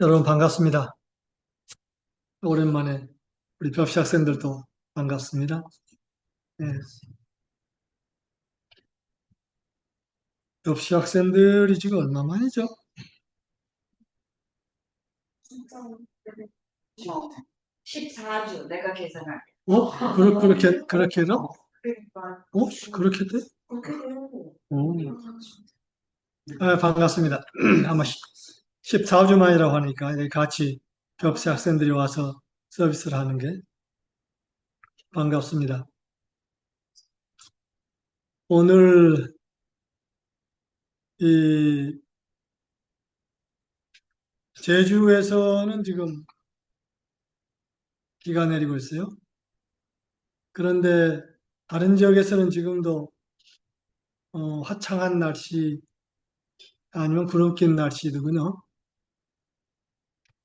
여러분 반갑습니다. 오랜만에 우리 접시 학생들도 반갑습니다. 예, 접시 학생들이 지금 얼마 만이죠? 14주 내가 계산할게. 그렇게도? 그러니까 그렇게 돼? 그렇게 되고 오, 반갑습니다. 아마 14주 만이라고 하니까 이렇게 같이 접시 학생들이 와서 서비스를 하는 게 반갑습니다. 오늘 이 제주에서는 지금 비가 내리고 있어요. 그런데 다른 지역에서는 지금도 화창한 날씨 아니면 구름 낀 날씨더군요.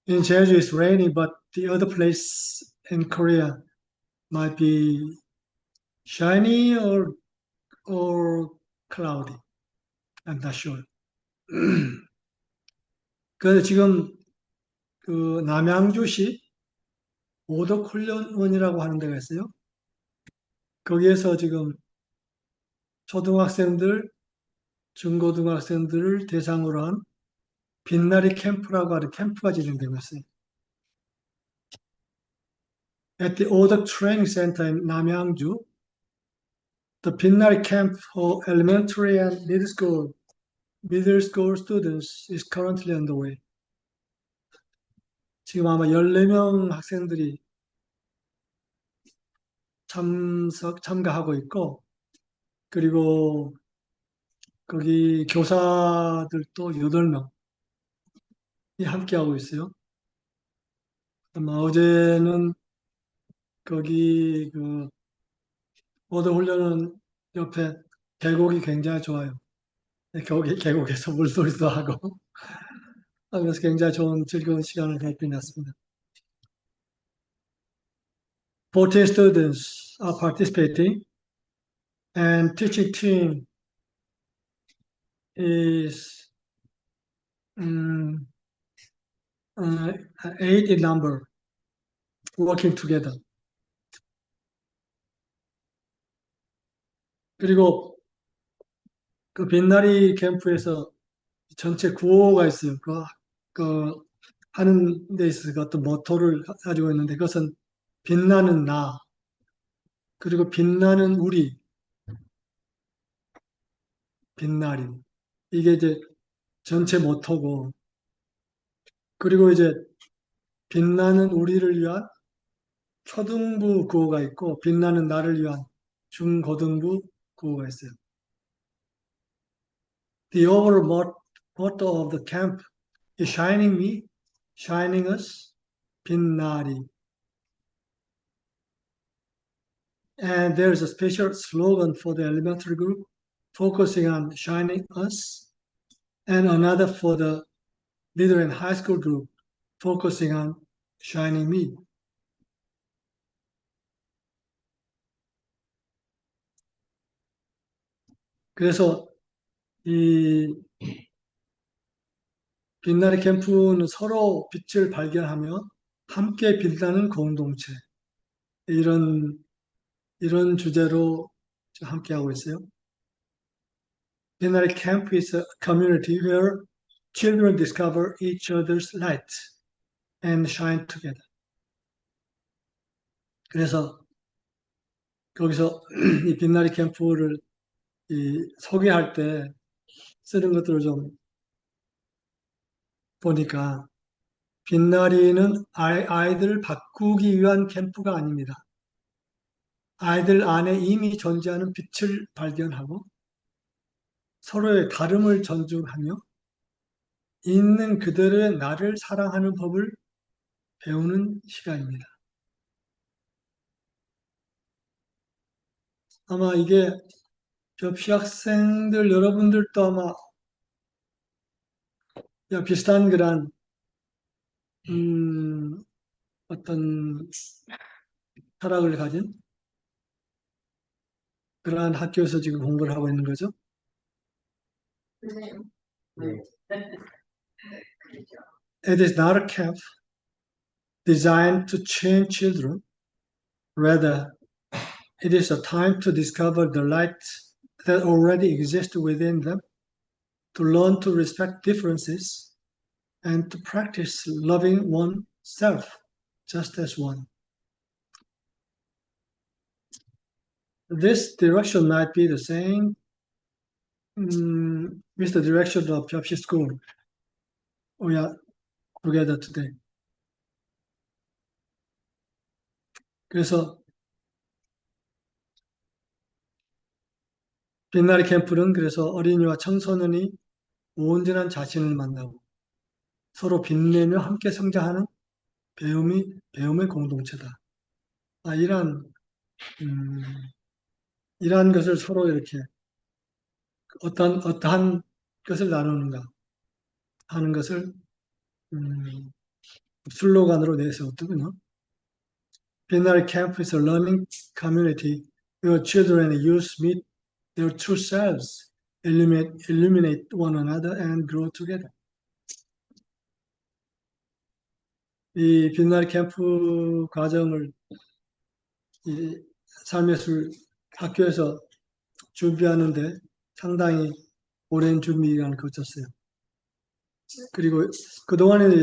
In Jeju it's rainy, but the other place in Korea might be shiny or cloudy. I'm not sure. 그래서 지금 그 남양주시 오덕훈련원이라고 하는 데가 있어요. 거기에서 지금 초등학생들, 중고등학생들을 대상으로 한 빛나리 캠프라고 하는 캠프가 진행되고 있어요. At the Odok Training Center in 남양주, the 빛나리 camp for elementary and middle school students is currently underway. 지금 아마 14명 학생들이 참가하고 있고, 그리고 거기 교사들도 8명이 함께하고 있어요. 아마 어제는 거기 그 모두 훈련은 옆에 계곡이 굉장히 좋아요. 계곡에서 물놀이도 하고 하면서 굉장히 좋은 즐거운 시간을 보냈습니다. 14 students are participating and teaching team is um, 8 in number working together. 그리고 그 빛나리 캠프에서 전체 구호가 있어요. 그 하는 데 있어서 어떤 모토를 가지고 있는데 그것은 빛나는 나, 그리고 빛나는 우리, 빛나리. 이게 이제 전체 모토고, 그리고 이제 빛나는 우리를 위한 초등부 구호가 있고, 빛나는 나를 위한 중고등부 구호가 있어요. The overall motto of the camp is shining me, shining us, 빛나리. And there's a special slogan for the elementary group focusing on shining us, and another for the middle and high school group focusing on shining me. 그래서 이 빛나리 캠프는 서로 빛을 발견하며 함께 빛나는 공동체, 이런 주제로 함께하고 있어요. 빛나리 camp is a community where children discover each other's light and shine together. 그래서 거기서 이 빛나리 캠프를 소개할 때 쓰는 것들을 좀 보니까, 빛나리는 아이들을 바꾸기 위한 캠프가 아닙니다. 아이들 안에 이미 존재하는 빛을 발견하고 서로의 다름을 존중하며 있는 그대로의 나를 사랑하는 법을 배우는 시간입니다. 아마 이게 접시 학생들 여러분들도 아마 비슷한 그런 어떤 철학을 가진 그러한 학교에서 지금 공부를 하고 있는 거죠. 그래요. 네. 그렇죠. It is not a camp designed to train children. Rather, it is a time to discover the light that already exists within them, to learn to respect differences, and to practice loving oneself just as one. This direction might be the same with the direction of Pepsi School. We are together today. 그래서 빛나리 캠프는 그래서 어린이와 청소년이 온전한 자신을 만나고 서로 빛내며 함께 성장하는 배움의 공동체다. 음, 이러한 것을 서로 이렇게 어떠한 것을 나누는가 하는 것을 슬로건으로 내세웠더군요. 빛나리 Camp is a learning community where children and youth meet their true selves, illuminate one another, and grow together. 이 빛나리 캠프 과정을 이 삶의 술 학교에서 준비하는데 상당히 오랜 준비 기간을 거쳤어요. 그리고 그동안에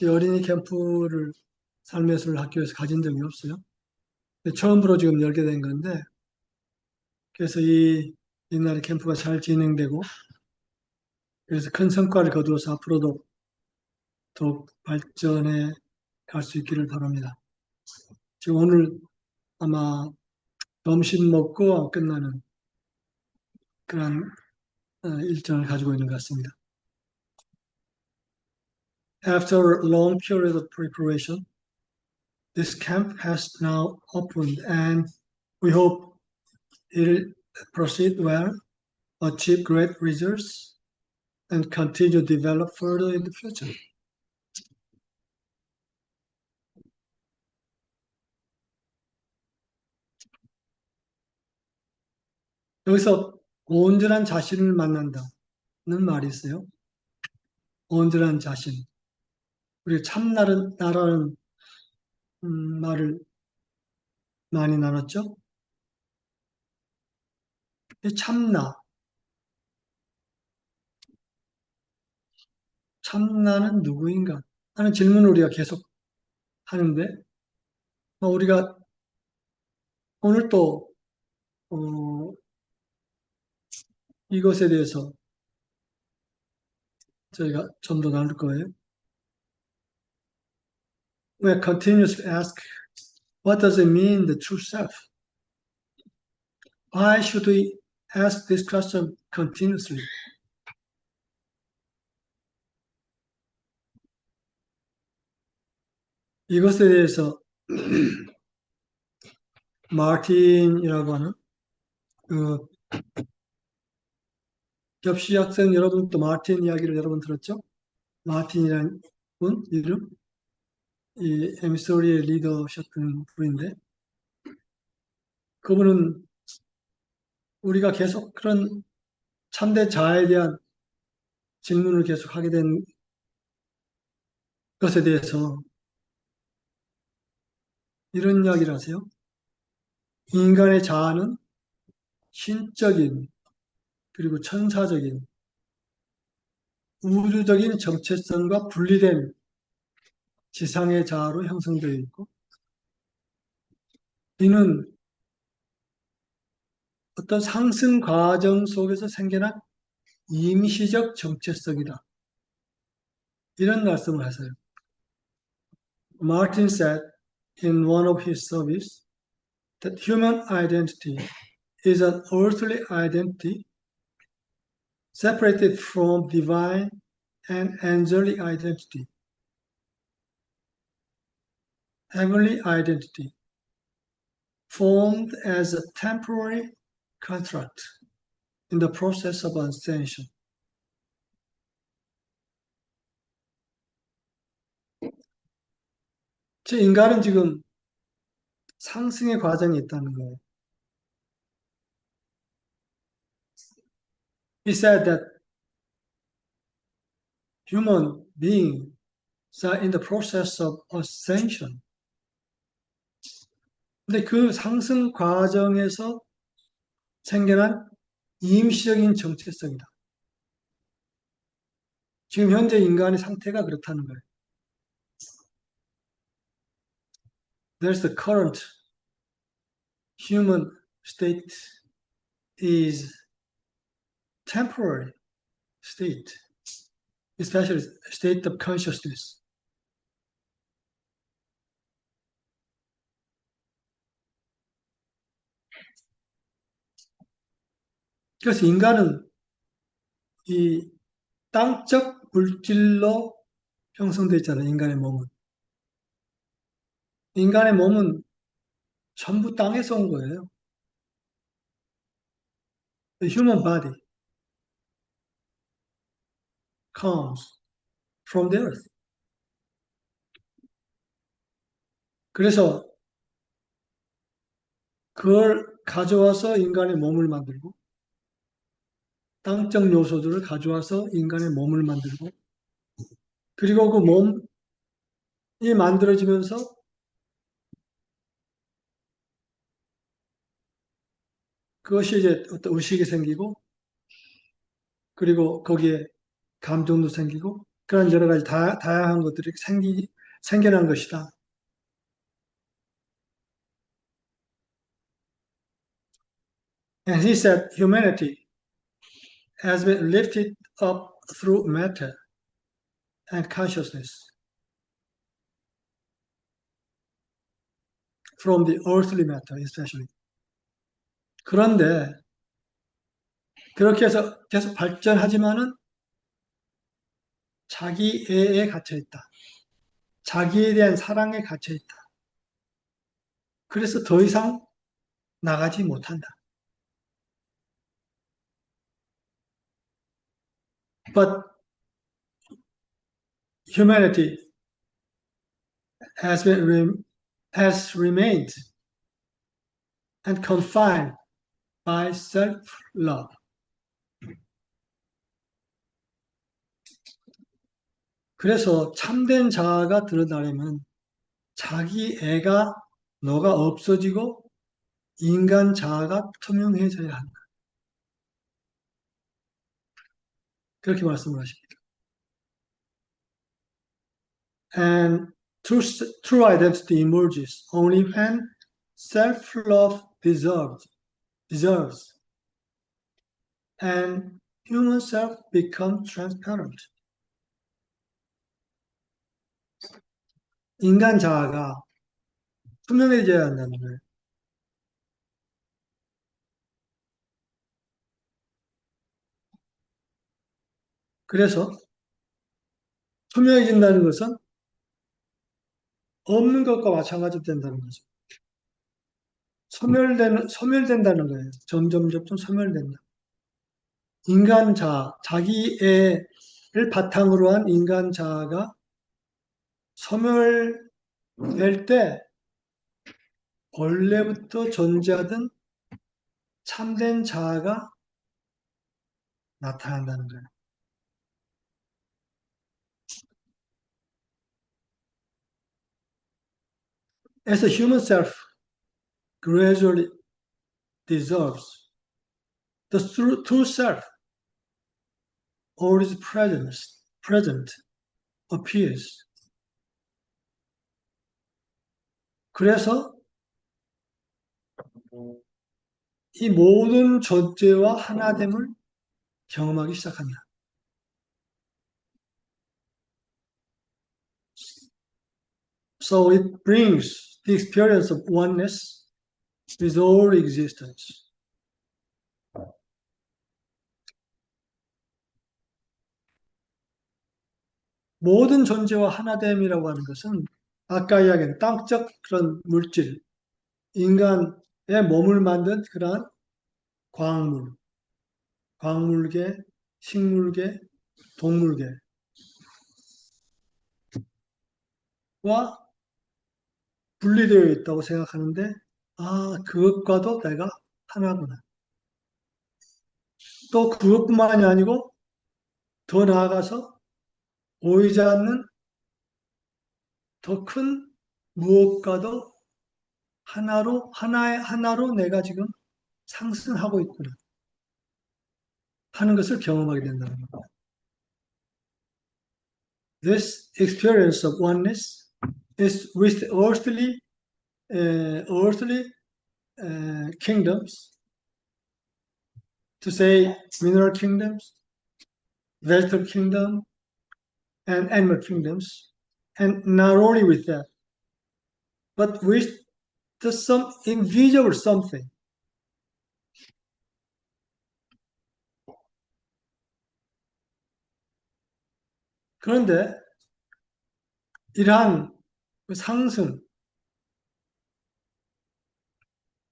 이 어린이 캠프를 삶의 술 학교에서 가진 적이 없어요. 처음으로 지금 열게 된 건데, 그래서 이 옛날에 캠프가 잘 진행되고, 그래서 큰 성과를 거두어서 앞으로도 더욱 발전해 갈 수 있기를 바랍니다. 지금 오늘 아마 점심 먹고 끝나는 그런 일정을 가지고 있는 것 같습니다. After a long period of preparation, this camp has now opened and we hope it will proceed well, achieve great results, and continue to develop further in the future. 여기서 온전한 자신을 만난다는 말이 있어요. 온전한 자신. 우리 참나라는 말을 많이 나눴죠. 이 참나는 누구인가 하는 질문을 우리가 계속 하는데 우리가 오늘 또 이것에 대해서 저희가 좀 더 나눌 거예요. We continuously ask, what does it mean, the true self? Why should we ask this question continuously? 이것에 대해서 마틴이라고 하는 그 접시 학생 여러분도 마틴 이야기를 여러분 들었죠? 마틴이라는 분 이름 이 에미소리의 리더셨던 분인데 그분은 우리가 계속 그런 참된 자아에 대한 질문을 계속 하게 된 것에 대해서 이런 이야기를 하세요. 인간의 자아는 신적인 그리고 천사적인 우주적인 정체성과 분리된 지상의 자아로 형성되어 있고 이는 어떤 상승 과정 속에서 생겨난 임시적 정체성이다. 이런 말씀을 하세요. Martin said in one of his surveys that human identity is an earthly identity separated from divine and angelic identity. Heavenly identity formed as a temporary construct in the process of ascension. 즉 인간은 지금 상승의 과정에 있다는 거예요. He said that human being are in the process of ascension. 근데 그 상승 과정에서 생겨난 임시적인 정체성이다. 지금 현재 인간의 상태가 그렇다는 거예요. There's the current human state is temporary state, especially state of consciousness. 그래서 인간은 이 땅적 물질로 형성되어 있잖아요. 인간의 몸은. 인간의 몸은 전부 땅에서 온 거예요. The human body comes from the earth. 그래서 그걸 가져와서 인간의 몸을 만들고 땅적 요소들을 가져와서 인간의 몸을 만들고 그리고 그 몸이 만들어지면서 그것이 이제 어떤 의식이 생기고 그리고 거기에 감정도 생기고 그런 여러 가지 다양한 것들이 생겨난 것이다. And he said humanity has been lifted up through matter and consciousness from the earthly matter especially. 그런데 그렇게 해서 계속 발전하지만은 자기애에 갇혀 있다. 자기에 대한 사랑에 갇혀 있다. 그래서 더 이상 나가지 못한다. But humanity has remained and confined by self-love. 그래서 참된 자아가 드러나려면 자기 애가 너가 없어지고 인간 자아가 투명해져야 한다. 그렇게 말씀을 하십니다. And true identity emerges only when self-love deserves and human self becomes transparent. 인간 자아가 투명해져야 한다는 거예요. 그래서 투명해진다는 것은 없는 것과 마찬가지로 된다는 거죠. 소멸된다는 거예요. 점점 소멸된다. 인간 자아, 자기애를 바탕으로 한 인간 자아가 소멸될 때 원래부터 존재하던 참된 자아가 나타난다는 거예요. As a human self gradually dissolves, the true self, always present, appears. 그래서 이 모든 존재와 하나됨을 경험하기 시작한다. So it brings the experience of oneness with all existence. 모든 존재와 하나됨이라고 하는 것은 아까 이야기한 땅적 그런 물질, 인간의 몸을 만든 그러한 광물계, 식물계, 동물계와 분리되어 있다고 생각하는데 그것과도 내가 하나구나. 또 그것뿐만이 아니고 더 나아가서 보이지 않는 더 큰 무엇과도 하나로 내가 지금 상승하고 있구나 하는 것을 경험하게 된다는 겁니다. This experience of oneness is with earthly kingdoms, to say mineral kingdoms, vegetable kingdom, and animal kingdoms, and not only with that, but with some invisible something. 그런데 이러한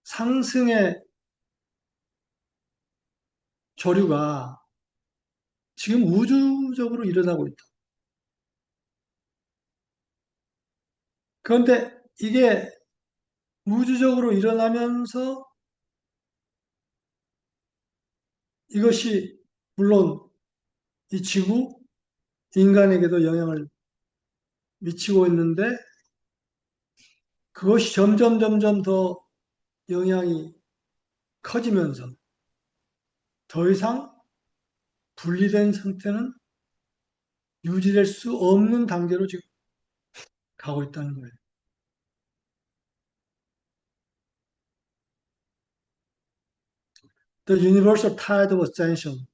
상승의 조류가 지금 우주적으로 일어나고 있다. 그런데 이게 우주적으로 일어나면서 이것이 물론 이 지구, 인간에게도 영향을 미치고 있는데 그것이 점점 더 영향이 커지면서 더 이상 분리된 상태는 유지될 수 없는 단계로 지금 가고 있다는 거예요. The universal tide of ascension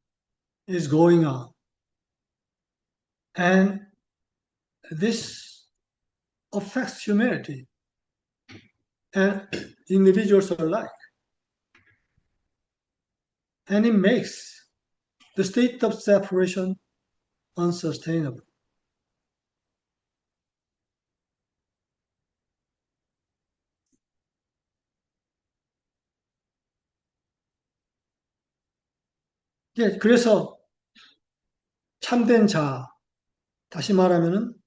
is going on. And this affects humanity and individuals alike. And it makes the state of separation unsustainable. 예, 그래서 참된 자, 다시 말하면은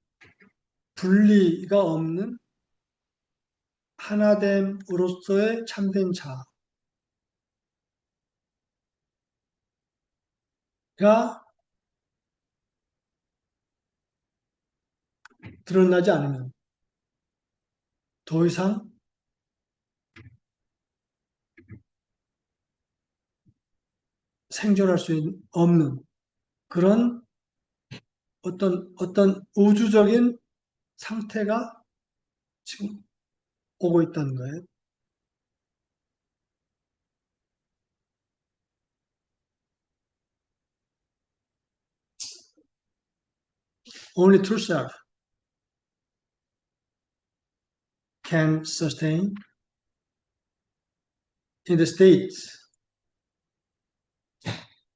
분리가 없는 하나됨으로서의 참된 자가 드러나지 않으면 더 이상 생존할 수 없는 그런 어떤 우주적인 상태가 지금 오고 있다는 거예요. Only true self can sustain in the states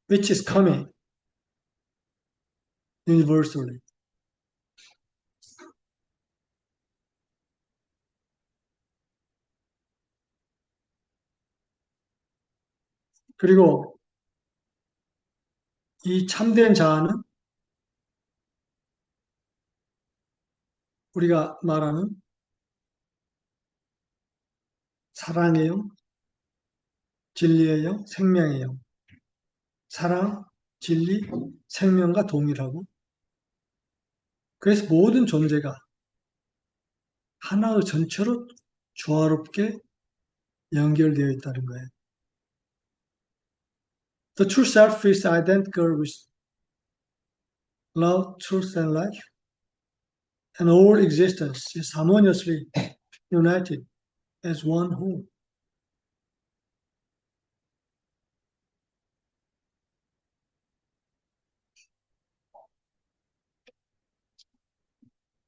which is coming universally. 그리고 이 참된 자아는 우리가 말하는 사랑의 영, 진리의 영, 생명의 영. 사랑, 진리, 생명과 동일하고 그래서 모든 존재가 하나의 전체로 조화롭게 연결되어 있다는 거예요. The true self is identical with love, truth, and life, and all existence is harmoniously united as one whole.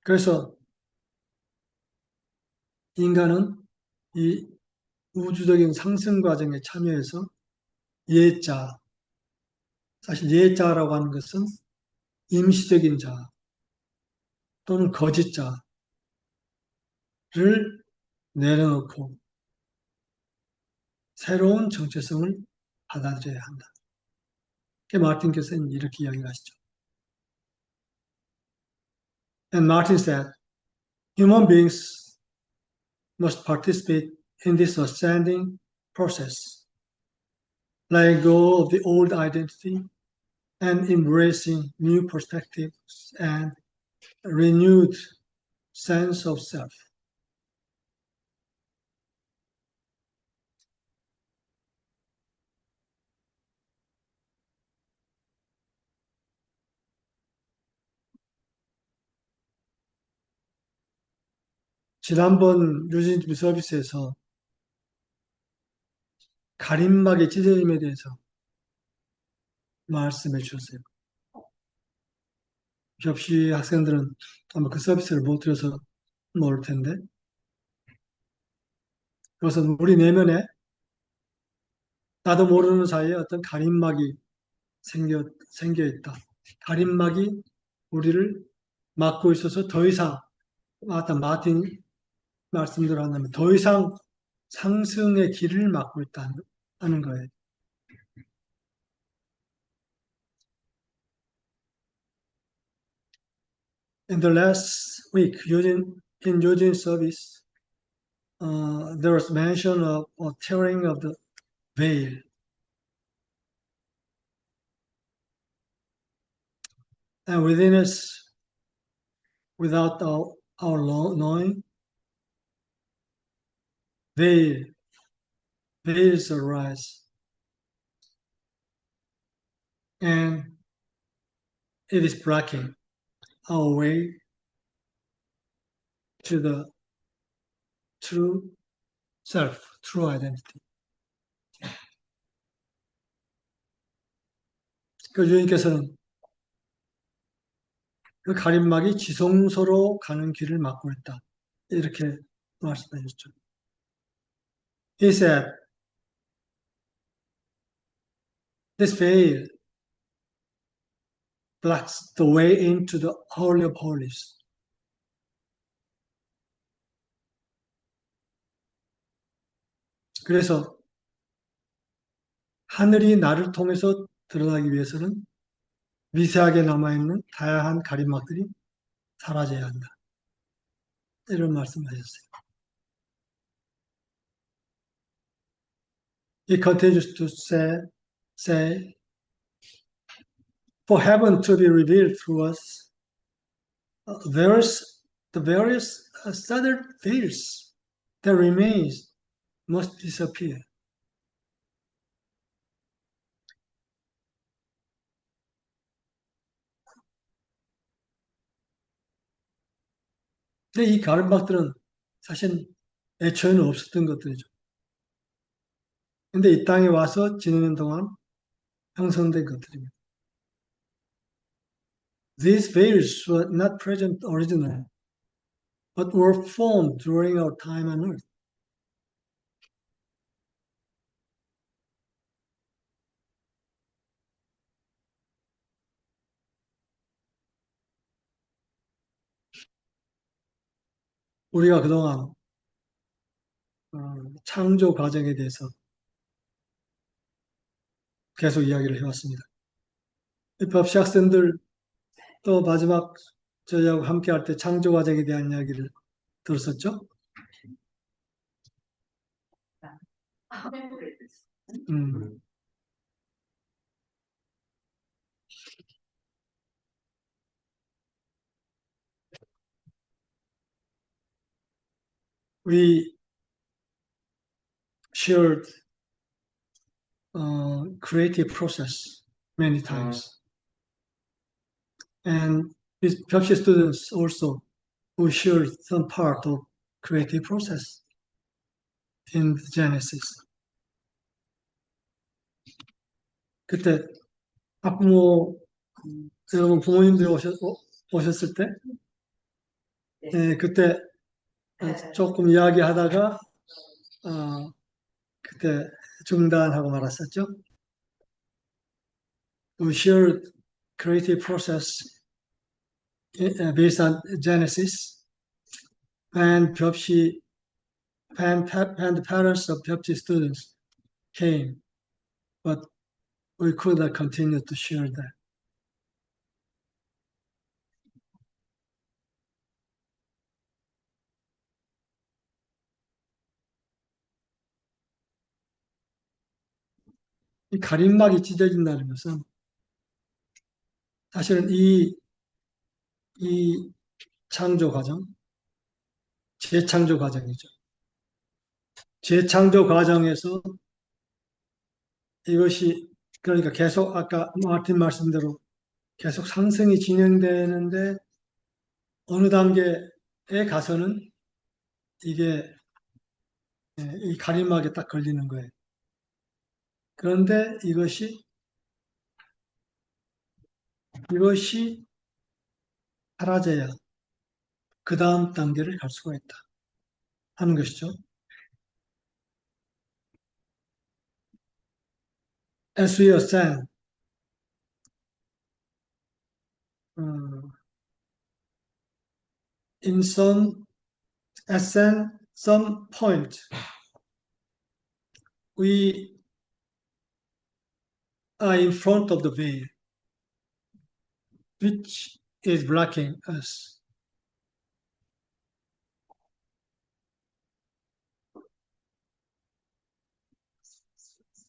그래서 인간은 이 우주적인 상승 과정에 참여해서 예자, 사실 예자라고 하는 것은 임시적인 자 또는 거짓 자를 내려놓고 새로운 정체성을 받아들여야 한다. 마틴께서 이렇게 이야기하시죠. And Martin said, human beings must participate in this ascending process, letting go of the old identity and embracing new perspectives and renewed sense of self. 지난번 뉴진스 서비스에서 가림막의 찢어짐에 대해서 말씀해 주셨어요. 접시 학생들은 아마 그 서비스를 못 들어서 모를 텐데, 그것은 우리 내면에 나도 모르는 사이에 어떤 가림막이 생겨 있다. 가림막이 우리를 막고 있어서 더 이상, 아까 마틴 말씀대로 한다면 더 이상 상승의 길을 막고 있다는 거예요. In the last week, in Eugene's service, there was mention of tearing of the veil. And within us, without our knowing, veils arise. And it is blocking our way to the true self, true identity. 그 주님께서는 그 가림막이 지성소로 가는 길을 막고 있다. 이렇게 말씀하셨죠. He said, this veil blocks the way into the Holy of Holies. 그래서 하늘이 나를 통해서 드러나기 위해서는 미세하게 남아있는 다양한 가림막들이 사라져야 한다. 이런 말씀하셨어요. He continues to say, for heaven to be revealed through us, the various southern veils that remains must disappear. 근데 이 가림막들은 사실 애초에는 없었던 것들이죠. 근데 이 땅에 와서 지내는 동안 형성된 것들입니다. These veils were not present originally, but were formed during our time on earth. 우리가 그동안 창조 과정에 대해서 계속 이야기를 해왔습니다. 법시 학생들 또 마지막 저희하고 함께 할 때 창조 과정에 대한 이야기를 들었었죠? 음. We shared creative process many times. And with Pepsi students also, we shared some part of creative process in Genesis. 그때 학부모, 여러분 부모님들이 오셨을 때, 그때 조금 이야기하다가 그때 중단하고 말았었죠. We shared creative process based on Genesis, and the parents of Pepsi students came, but we could not continue to share that. 이 가림막이 찢어진다는 것은 사실은 이 창조 과정, 재창조 과정이죠. 재창조 과정에서 이것이 그러니까 계속 아까 마틴 말씀대로 계속 상승이 진행되는데 어느 단계에 가서는 이게 이 가림막에 딱 걸리는 거예요. 그런데 이것이 사라져야 그 다음 단계를 갈 수가 있다 하는 것이죠. As we ascend, uh, in some ascend some point, we are in front of the veil, which is blocking us.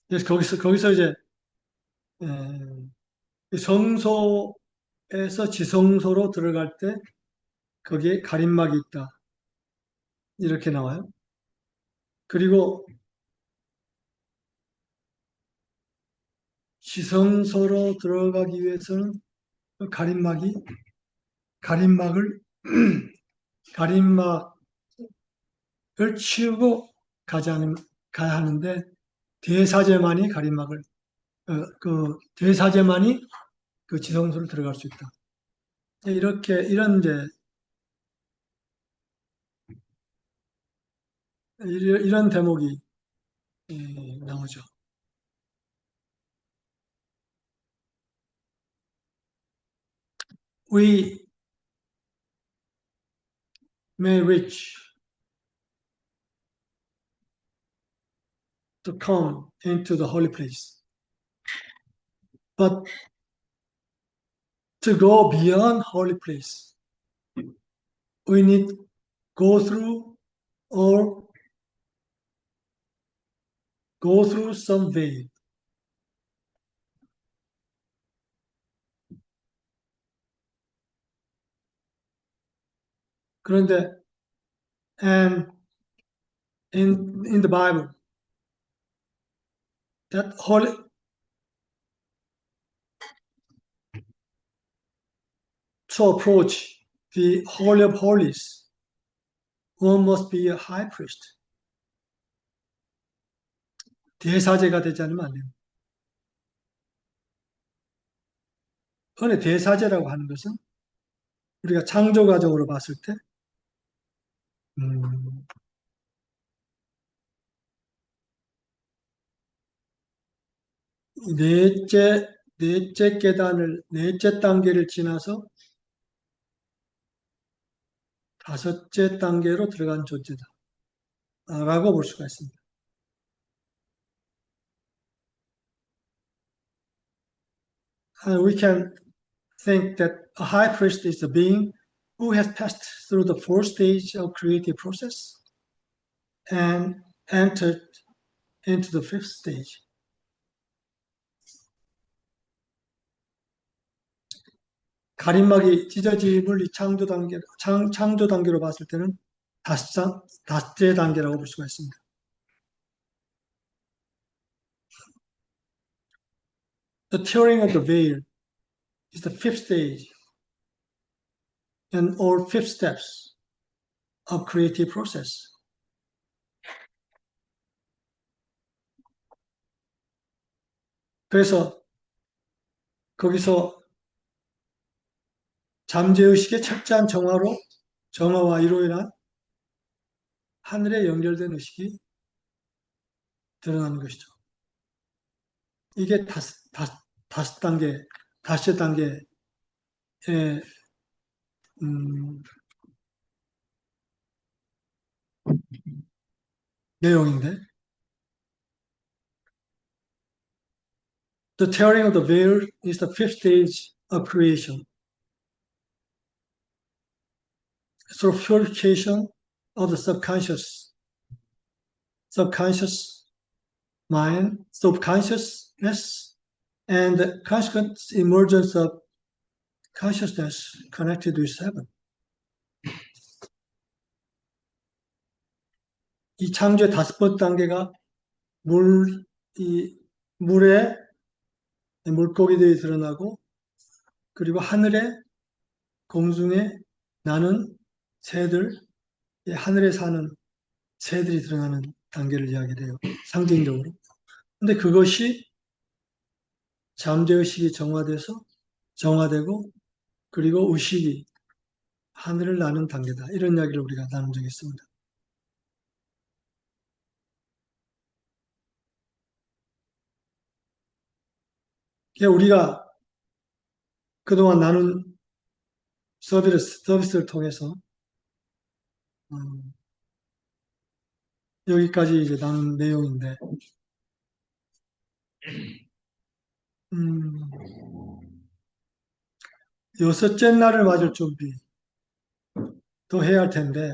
그래서 거기서 이제 성소에서 지성소로 들어갈 때 거기에 가림막이 있다. 이렇게 나와요. 그리고 지성소로 들어가기 위해서는 그 가림막을 가림막을 치우고 가야 하는데 대사제만이 대사제만이 그 지성소를 들어갈 수 있다. 이런 이제 이런 대목이 나오죠. We may reach to come into the holy place, but to go beyond holy place, we need go through or go through some veil. 그런데 and in the Bible, that holy to approach the holy of holies, one must be a high priest. 대사제가 되지 않으면 안 됩니다. 근데 대사제라고 하는 것은 우리가 창조 과정으로 봤을 때 음, 넷째 단계를 지나서 다섯째 단계로 들어간 존재다. 라고 볼 수가 있습니다. And we can think that a high priest is a being who has passed through the fourth stage of creative process and entered into the fifth stage. 가림막이 찢어짐을 이 창조 단계로 봤을 때는 다섯째 단계라고 볼 수가 있습니다. The tearing of the veil is the fifth stage and or fifth steps of creative process. 그래서 거기서 잠재의식의 철저한 정화와 이로 인한 하늘에 연결된 의식이 드러나는 것이죠. 이게 다섯째 단계의 내용인데, the tearing of the veil is the fifth stage of creation. Through purification of the subconscious mind, subconsciousness, and the consequent emergence of consciousness connected with heaven. 이 창조의 5번째 단계가 이 물에 물고기들이 드러나고, 그리고 하늘에 공중에 나는 새들, 이 하늘에 사는 새들이 드러나는 단계를 이야기해요. 상징적으로. 근데 그것이 잠재의식이 정화되고, 그리고 의식이 하늘을 나는 단계다. 이런 이야기를 우리가 나눈 적이 있습니다. 우리가 그동안 나눈 서비스를 통해서 음, 여기까지 이제 나눈 내용인데, 음, 여섯째 날을 맞을 준비 도 해야 할 텐데,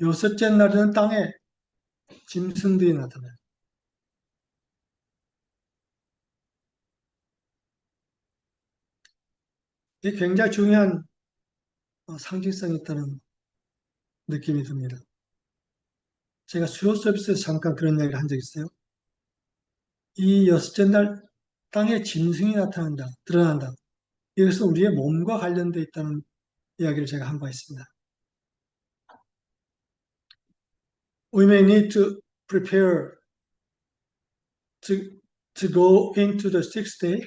여섯째 날에는 땅에 짐승들이 나타나요. 이게 굉장히 중요한 상징성이 있다는 느낌이 듭니다. 제가 수요 서비스에서 잠깐 그런 이야기를 한 적이 있어요. 이 여섯째 날 땅에 짐승이 드러난다. 이것은 우리의 몸과 관련되어 있다는 이야기를 제가 한 바 있습니다. We may need to prepare to, to go into the sixth day,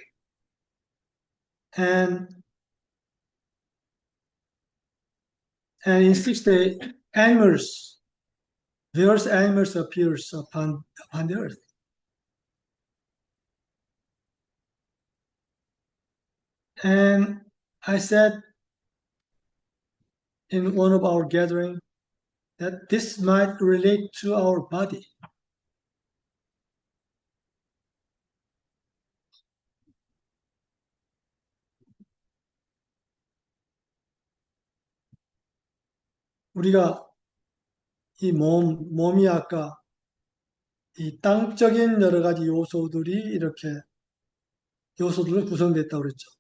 and in sixth day, various animals appears upon the earth. And I said in one of our gatherings that this might relate to our body. 우리가 이 몸이 아까 이 땅적인 여러 가지 요소들로 구성됐다고 그랬죠.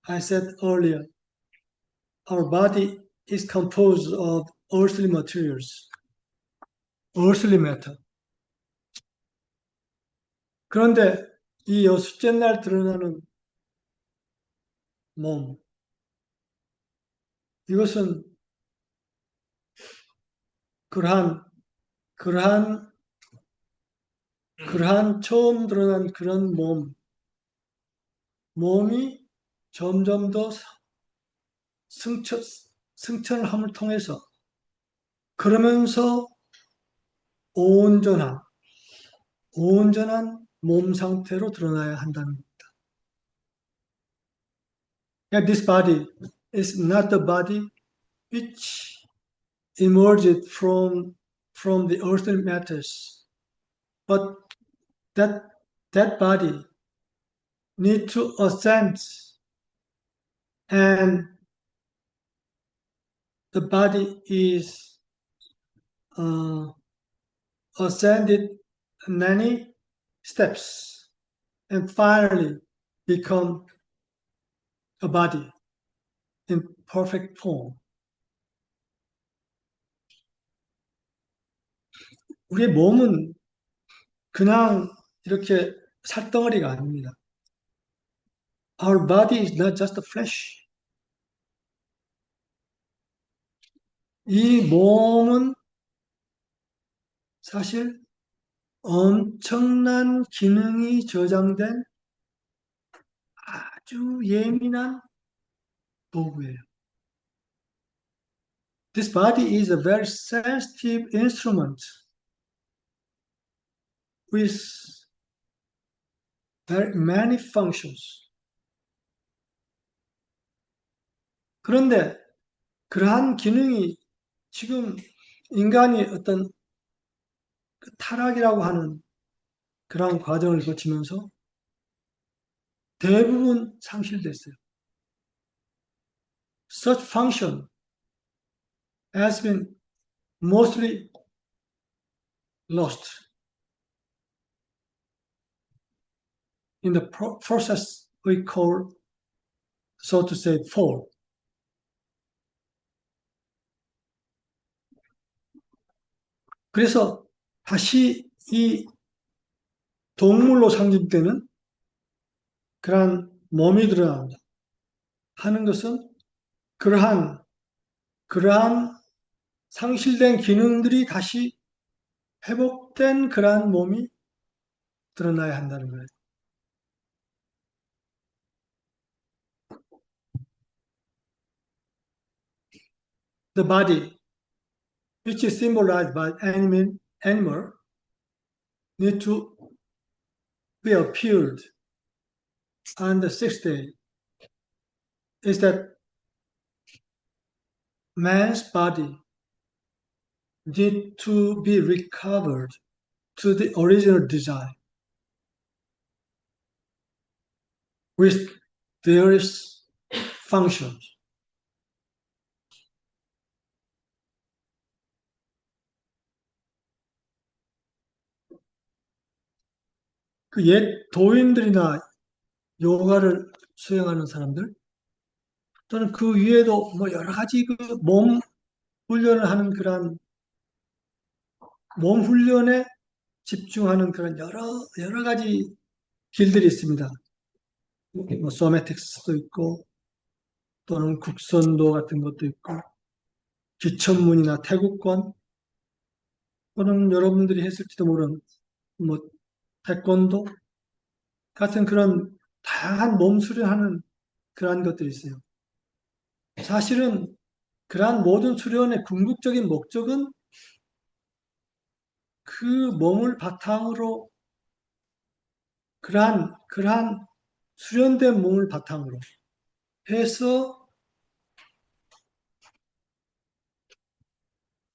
I said earlier, our body is composed of earthly materials, earthly matter. 그런데 이 여섯째 날 드러나는 몸, 이것은 그러한 처음 드러난 그런 몸이 점점 더 승천함을 통해서, 그러면서 온전한 몸 상태로 드러나야 한다는 겁니다. This body is not the body which emerged from the earthly matters, but that body need to ascend, and the body is ascended many steps and finally become a body in perfect form. 우리의 몸은 그냥 이렇게 살덩어리가 아닙니다. Our body is not just the flesh. 이 몸은 사실 엄청난 기능이 저장된 아주 예민한 도구예요. This body is a very sensitive instrument with very many functions. 그런데 그러한 기능이 지금 인간이 어떤 타락이라고 하는 그러한 과정을 거치면서 대부분 상실됐어요. Such function has been mostly lost in the process we call, so to say, fall. 그래서 다시 이 동물로 상징되는 그러한 몸이 드러난다 하는 것은 그러한 상실된 기능들이 다시 회복된 그러한 몸이 드러나야 한다는 거예요. The body, which is symbolized by animal need to be appeared on the sixth day, is that man's body need to be recovered to the original design with various functions. 그 옛 도인들이나 요가를 수행하는 사람들 또는 그 위에도 뭐 여러 가지 그 몸 훈련을 하는 그런 몸 훈련에 집중하는 그런 여러 가지 길들이 있습니다. 뭐 소매틱스도 있고 또는 국선도 같은 것도 있고 기천문이나 태국권 또는 여러분들이 했을지도 모르는 뭐 태권도 같은 그런 다양한 몸 수련하는 그러한 것들이 있어요. 사실은 그러한 모든 수련의 궁극적인 목적은 그 몸을 바탕으로 그러한 수련된 몸을 바탕으로 해서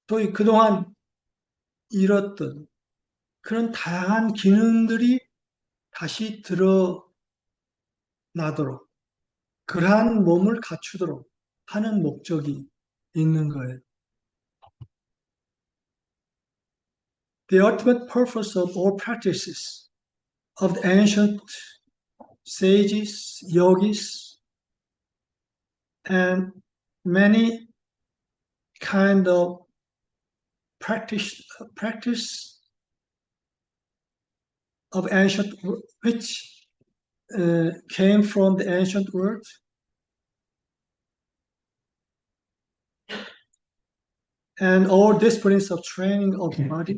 또 그동안 잃었던 그런 다양한 기능들이 다시 드러나도록 그러한 몸을 갖추도록 하는 목적이 있는 거예요. The ultimate purpose of all practices of the ancient sages, yogis, and many kind of practice of ancient which came from the ancient world and all disciplines of training of the body